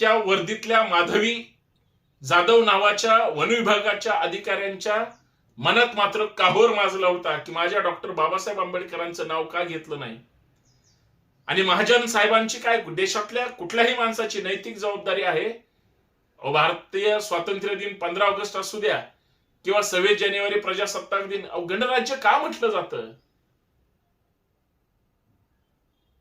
त्या वर्दीतल्या माधवी जाधव नावाच्या वन विभागाच्या अधिकाऱ्यांच्या मनात मात्र काहोर माजला होता की माझ्या डॉक्टर बाबासाहेब आंबेडकरांचं नाव का घेतलं नाही. आणि महाजन साहेबांची काय देशातल्या कुठल्याही माणसाची नैतिक जबाबदारी आहे. भारतीय स्वातंत्र्य दिन 15 ऑगस्ट असू द्या किंवा 26 जानेवारी प्रजासत्ताक दिन गणराज्य का म्हटलं जातं?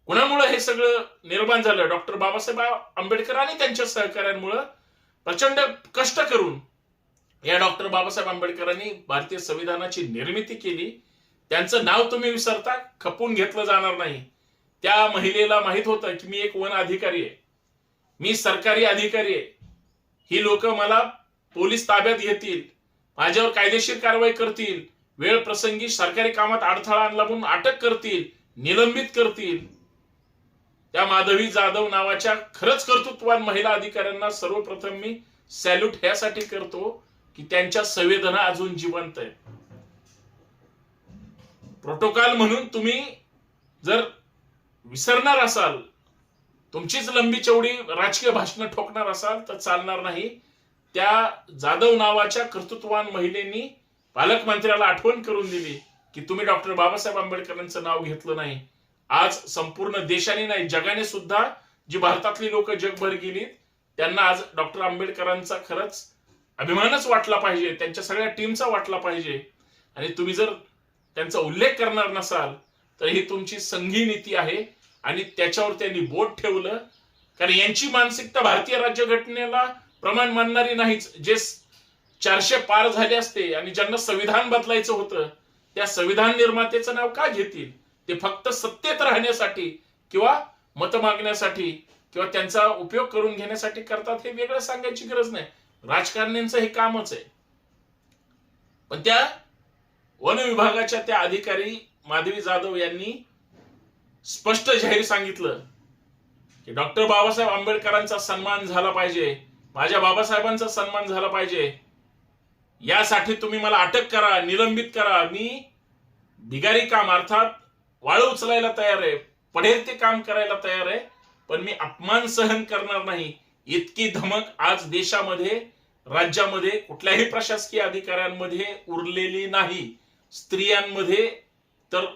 कुणामुळे हे सगळं निर्माण झालं? डॉक्टर बाबासाहेब आंबेडकर आणि त्यांच्या सहकाऱ्यांमुळे प्रचंड कष्ट करून या डॉक्टर बाबासाहेब आंबेडकरांनी भारतीय संविधानाची निर्मिती केली. त्यांचं नाव तुम्ही विसरता, खपून घेतलं जाणार नाही. त्या महिलेला माहित होतं की मी एक वन अधिकारी आहे, मी सरकारी अधिकारी आहे, ही लोक मला पोलीस ताब्यात घेतील, माझ्यावर कायदेशीर कारवाई करतील, वेळ प्रसंगी सरकारी कामात अडथळा आणला म्हणून अटक करतील, निलंबित करतील. त्या माधवी जाधव नावाच्या खरंच कर्तृत्ववान महिला अधिकाऱ्यांना सर्वप्रथम मी सॅल्यूट ह्यासाठी करतो की त्यांच्या संवेदना अजून जिवंत आहेत. प्रोटोकॉल म्हणून तुम्ही जर विसरणार असाल, तुमचीच लंबी चौडी राजकीय भाषणं ठोकणार असाल तर चालणार नाही. त्या जाधव नावाच्या कर्तृत्ववान महिलेनी पालकमंत्र्याला आठवण करून दिली की तुम्ही डॉक्टर बाबासाहेब आंबेडकरांचं नाव घेतलं नाही. आज संपूर्ण देशाने नाही जगाने सुद्धा जी भारतातली लोक जगभर गेली त्यांना आज डॉक्टर आंबेडकरांचा खरंच अभिमानच वाटला पाहिजे, त्यांच्या सगळ्या टीमचा वाटला पाहिजे. आणि तुम्ही जर त्यांचा उल्लेख करणार नसाल तर ही तुमची संघी नीती आहे. आणि त्याच्यावर त्यांनी बोट ठेवलं, कारण यांची मानसिकता भारतीय राज्यघटनेला प्रमाण मानणारी नाहीच. जे 400 पार झाले असते आणि ज्यांना संविधान बदलायचं होतं त्या संविधान निर्मात्याचं नाव का घेतील? ते फक्त सत्तेत राहण्यासाठी किंवा मत मागण्यासाठी किंवा त्यांचा उपयोग करून घेण्यासाठी करतात, हे वेगळं सांगायची गरज नाही. राजकारण्यांचं हे कामच आहे. पण त्या वन विभागाच्या त्या अधिकारी माधवी जाधव यांनी स्पष्ट जाहीर सांगितलं की डॉक्टर बाबासाहेब आंबेडकरांचा सन्मान झाला पाहिजे, माझ्या बाबासाहेबांचा सन्मान झाला पाहिजे, यासाठी तुम्ही मला अटक करा, निलंबित करा. मी बिगारी काम अर्थात वाळू उचलायला तयार आहे, पडेल ते काम करायला तयार आहे, पण मी अपमान सहन करणार नाही. इतकी धमक आज देशामध्ये राज्यामध्ये कुठल्याही प्रशासकीय अधिकाऱ्यांमध्ये उरलेली नाही. स्त्रियांमध्ये तर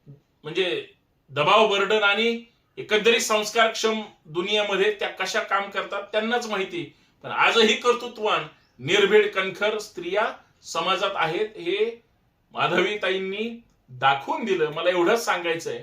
म्हणजे दबाव, बर्डन आणि एकंदरीत संस्कारक्षम दुनियेमध्ये त्या कशा काम करतात त्यांनाच माहिती. पण आजही कर्तृत्ववान निर्भीड कणखर स्त्रिया समाजात आहेत हे माधवीताईंनी दाखवून दिलं. मला एवढंच सांगायचंय